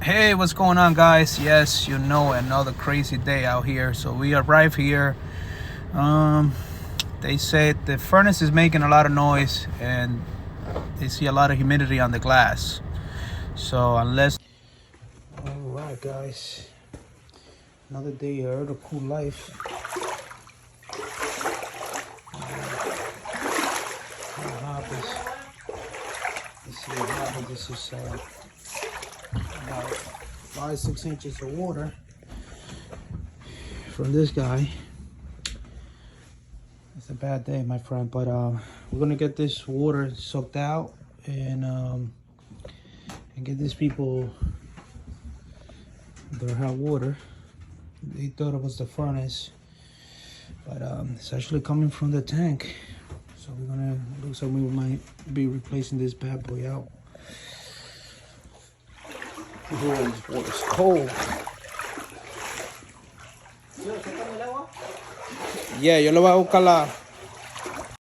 Hey, what's going on, guys? Yes, you know, another crazy day out here. So we arrived here. Um, they said the furnace is making a lot of noise and they see a lot of humidity on the glass. So unless... All right, guys. Another day here, the cool life. What happens? Let's see what happens. This is about 5-6 inches of water from this guy. It's a bad day, my friend, but we're gonna get this water sucked out and get these people their hot water. They thought it was the furnace, but it's actually coming from the tank. So we're gonna, looks like we might be replacing this bad boy out. Oh, this water's cold. Yeah, yo le voy a buscar